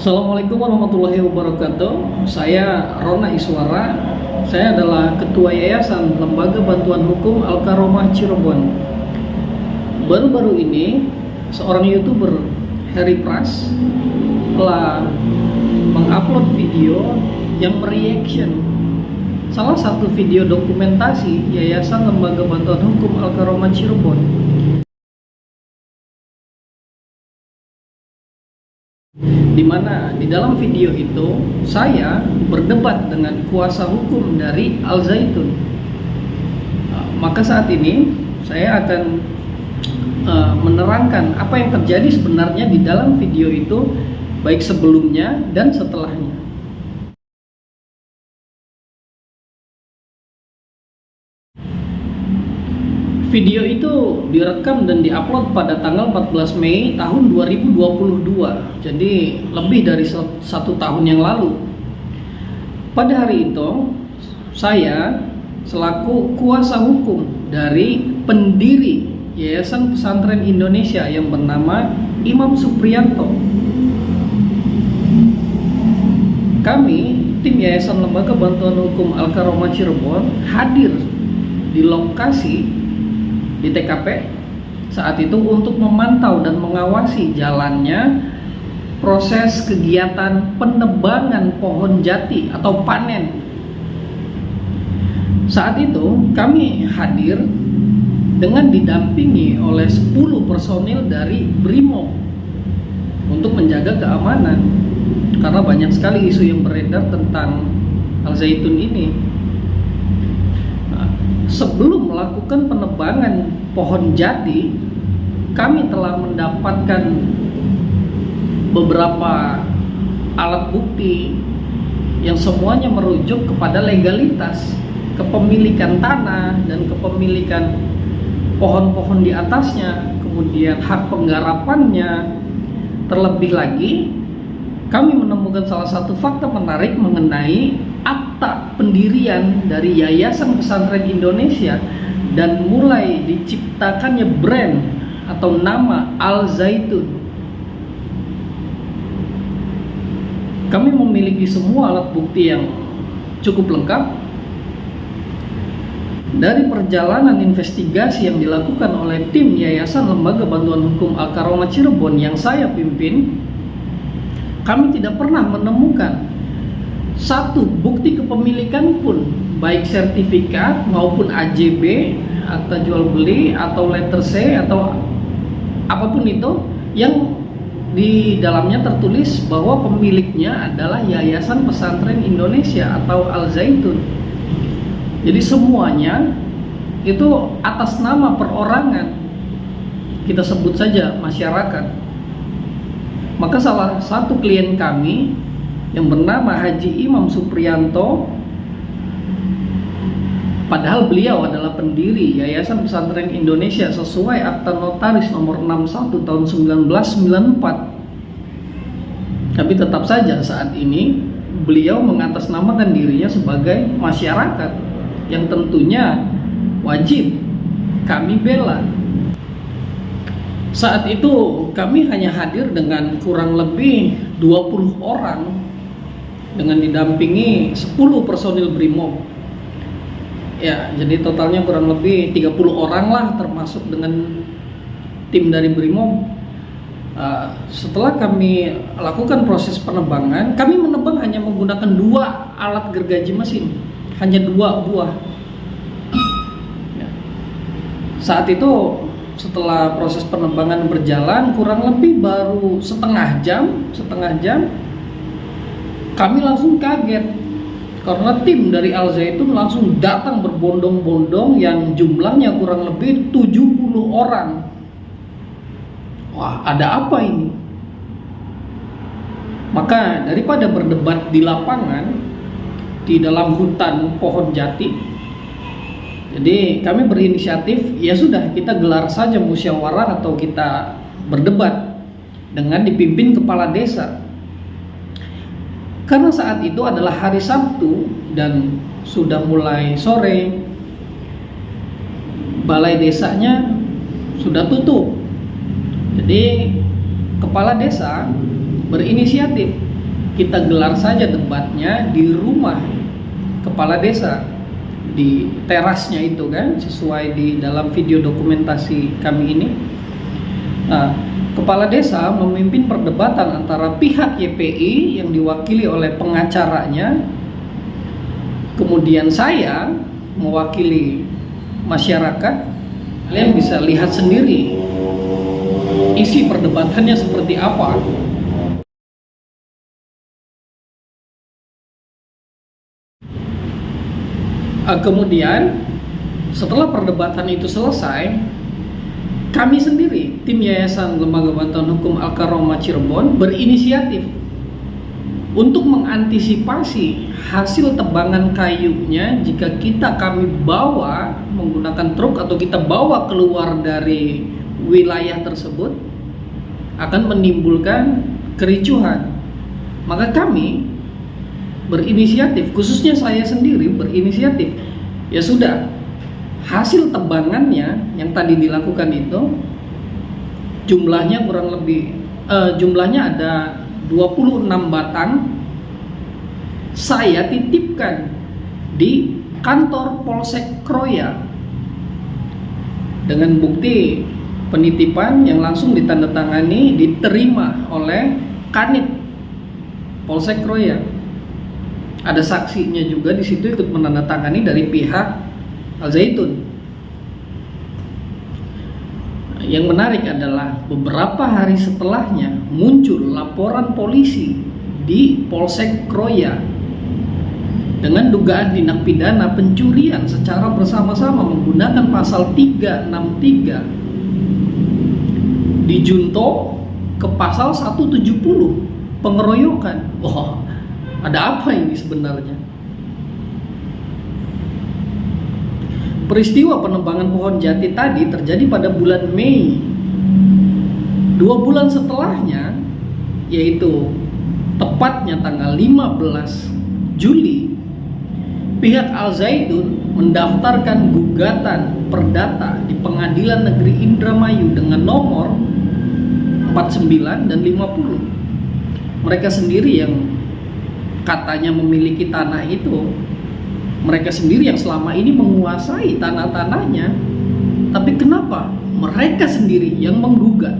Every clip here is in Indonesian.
Assalamualaikum warahmatullahi wabarakatuh. Saya Rona Iswara. Saya adalah Ketua Yayasan Lembaga Bantuan Hukum Al-Karomah Cirebon. Baru-baru ini, seorang YouTuber, Harry Pras, telah mengupload video yang mereaction salah satu video dokumentasi Yayasan Lembaga Bantuan Hukum Al-Karomah Cirebon, di mana di dalam video itu saya berdebat dengan kuasa hukum dari Al Zaitun. Maka saat ini saya akan menerangkan apa yang terjadi sebenarnya di dalam video itu, baik sebelumnya dan setelahnya. Video itu direkam dan diupload pada tanggal 14 Mei tahun 2022, jadi lebih dari 1 tahun yang lalu. Pada hari itu, saya selaku kuasa hukum dari pendiri Yayasan Pesantren Indonesia yang bernama Imam Supriyanto. Kami, tim Yayasan Lembaga Bantuan Hukum Al-Karomah Cirebon, hadir di lokasi di TKP saat itu untuk memantau dan mengawasi jalannya proses kegiatan penebangan pohon jati atau panen. Saat itu kami hadir dengan didampingi oleh 10 personil dari BRIMOB untuk menjaga keamanan, karena banyak sekali isu yang beredar tentang Al Zaitun ini. Sebelum melakukan penebangan pohon jati, kami telah mendapatkan beberapa alat bukti yang semuanya merujuk kepada legalitas kepemilikan tanah dan kepemilikan pohon-pohon di atasnya, kemudian hak penggarapannya. Terlebih lagi, kami menemukan salah satu fakta menarik mengenai akta pendirian dari Yayasan Pesantren Indonesia dan mulai diciptakannya brand atau nama Al Zaitun. Kami memiliki semua alat bukti yang cukup lengkap. Dari perjalanan investigasi yang dilakukan oleh tim Yayasan Lembaga Bantuan Hukum Al-Karomah Cirebon yang saya pimpin, kami tidak pernah menemukan satu bukti kepemilikan pun, baik sertifikat maupun AJB, akta jual beli atau letter C atau apapun itu yang di dalamnya tertulis bahwa pemiliknya adalah Yayasan Pesantren Indonesia atau Al Zaitun. Jadi semuanya itu atas nama perorangan, kita sebut saja masyarakat. Maka salah satu klien kami yang bernama Haji Imam Supriyanto, padahal beliau adalah pendiri Yayasan Pesantren Indonesia sesuai Akta Notaris nomor 61 tahun 1994. Tapi tetap saja saat ini beliau mengatasnamakan dirinya sebagai masyarakat, yang tentunya wajib kami bela. Saat itu kami hanya hadir dengan kurang lebih 20 orang dengan didampingi 10 personil BRIMOB. Ya, jadi totalnya kurang lebih 30 orang lah, termasuk dengan tim dari BRIMOB. Setelah kami lakukan proses penebangan, kami menebang hanya menggunakan 2 alat gergaji mesin, hanya 2 buah. Ya. Saat itu setelah proses penebangan berjalan kurang lebih baru setengah jam, kami langsung kaget karena tim dari Al Zaitun langsung datang berbondong-bondong yang jumlahnya kurang lebih 70 orang. Wah, ada apa ini? Maka daripada berdebat di lapangan di dalam hutan pohon jati, jadi kami berinisiatif, ya sudah, kita gelar saja musyawarah atau kita berdebat dengan dipimpin kepala desa. Karena saat itu adalah hari Sabtu dan sudah mulai sore, balai desanya sudah tutup. Jadi kepala desa berinisiatif kita gelar saja debatnya di rumah kepala desa, di terasnya itu kan, sesuai di dalam video dokumentasi kami ini. Nah, kepala desa memimpin perdebatan antara pihak YPI yang diwakili oleh pengacaranya, kemudian saya mewakili masyarakat. Kalian bisa lihat sendiri isi perdebatannya seperti apa. Kemudian setelah perdebatan itu selesai, kami sendiri, tim Yayasan Lembaga Bantuan Hukum Al-Karomah Cirebon, berinisiatif untuk mengantisipasi hasil tebangan kayunya jika kami bawa menggunakan truk atau kita bawa keluar dari wilayah tersebut akan menimbulkan kericuhan. Maka kami berinisiatif, khususnya saya sendiri berinisiatif, ya sudah, hasil tebangannya yang tadi dilakukan itu jumlahnya kurang lebih jumlahnya ada 26 batang, saya titipkan di kantor Polsek Kroya dengan bukti penitipan yang langsung ditandatangani diterima oleh Kanit Polsek Kroya. Ada saksinya juga di situ ikut menandatangani dari pihak Al Zaitun. Yang menarik adalah beberapa hari setelahnya muncul laporan polisi di Polsek Kroya dengan dugaan tindak pidana pencurian secara bersama-sama menggunakan pasal 363 dijunto ke pasal 170 pengeroyokan. Oh, ada apa ini sebenarnya? Peristiwa penebangan pohon jati tadi terjadi pada bulan Mei. 2 bulan setelahnya, yaitu tepatnya tanggal 15 Juli, pihak Al Zaitun mendaftarkan gugatan perdata di Pengadilan Negeri Indramayu dengan nomor 49 dan 50. Mereka sendiri yang katanya memiliki tanah itu, mereka sendiri yang selama ini menguasai tanah-tanahnya, tapi kenapa mereka sendiri yang menggugat?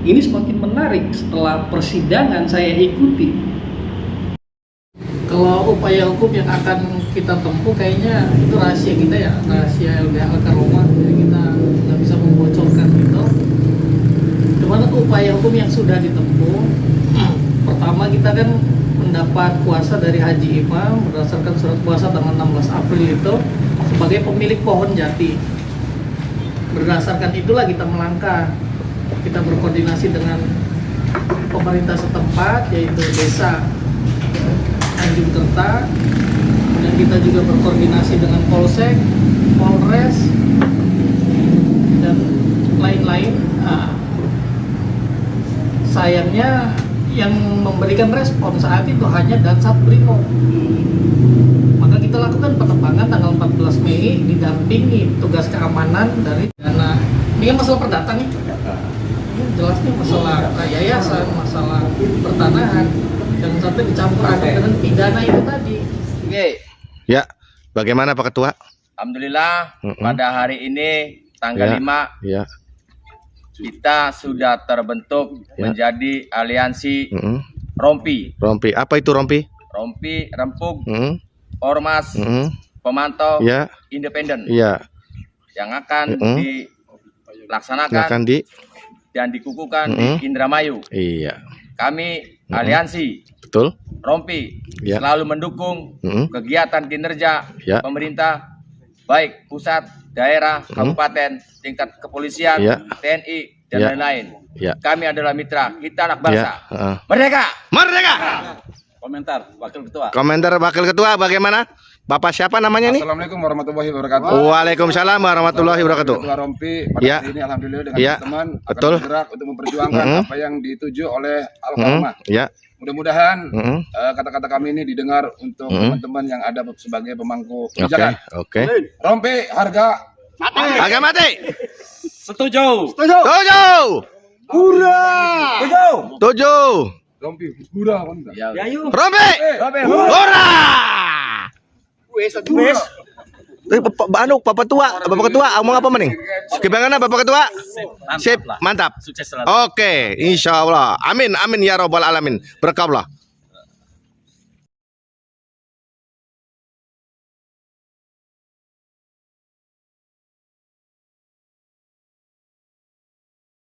Ini semakin menarik setelah persidangan saya ikuti. Kalau upaya hukum yang akan kita tempuh kayaknya itu rahasia kita ya, rahasia LBH Al-Karomah, jadi kita nggak bisa membocorkan itu. Cuman itu upaya hukum yang sudah ditempuh. Pertama, kita kan mendapat kuasa dari Haji Imam berdasarkan surat kuasa tanggal 16 April itu sebagai pemilik pohon jati. Berdasarkan itulah kita melangkah, kita berkoordinasi dengan pemerintah setempat, yaitu desa Tanjung Kerta, dan kita juga berkoordinasi dengan Polsek, Polres, dan lain-lain. Sayangnya yang memberikan respon saat itu hanya Dansat Brimob. Maka kita lakukan penebangan tanggal 14 Mei didampingi tugas keamanan dari dana. Ini kan masalah perdata nih. Ini jelasnya masalah yayasan, masalah pertanahan, jangan sampai dicampur aduk dengan pidana itu tadi. Oke. Ya, bagaimana Pak Ketua? Alhamdulillah pada hari ini tanggal 5 ya. kita sudah terbentuk menjadi aliansi Rompi. Rompi, apa itu Rompi? Rompi Rempuk Ormas Pemantau Independen yang akan dilaksanakan dan dikukuhkan di Indramayu. Iya. Kami aliansi betul Rompi selalu mendukung kegiatan kinerja pemerintah, baik pusat, daerah, kabupaten, tingkat kepolisian, TNI, dan lain-lain. Kami adalah mitra, kita anak bangsa. Merdeka! Merdeka! Komentar Wakil Ketua. Komentar Wakil Ketua bagaimana? Bapak siapa namanya nih? Assalamualaikum warahmatullahi wabarakatuh. Waalaikumsalam warahmatullahi wabarakatuh. Ketua Rompi pada hari ini alhamdulillah dengan teman akan bergerak untuk memperjuangkan apa yang dituju oleh Al-Karomah. Mudah-mudahan kata-kata kami ini didengar untuk teman-teman yang ada sebagai pemangku kebijakan. Oke. Rompi harga mati. Harga mati. Setuju. Setuju. Hurra. Setuju. Setuju. Rompi, hura kan? Rompi, hura. Bapak Ketua, ngomong apa mending? Gimana Bapak Ketua? Sip, mantap. Sukses selalu. Oke, insya Allah. Amin, amin ya robbal alamin. Berkahlah.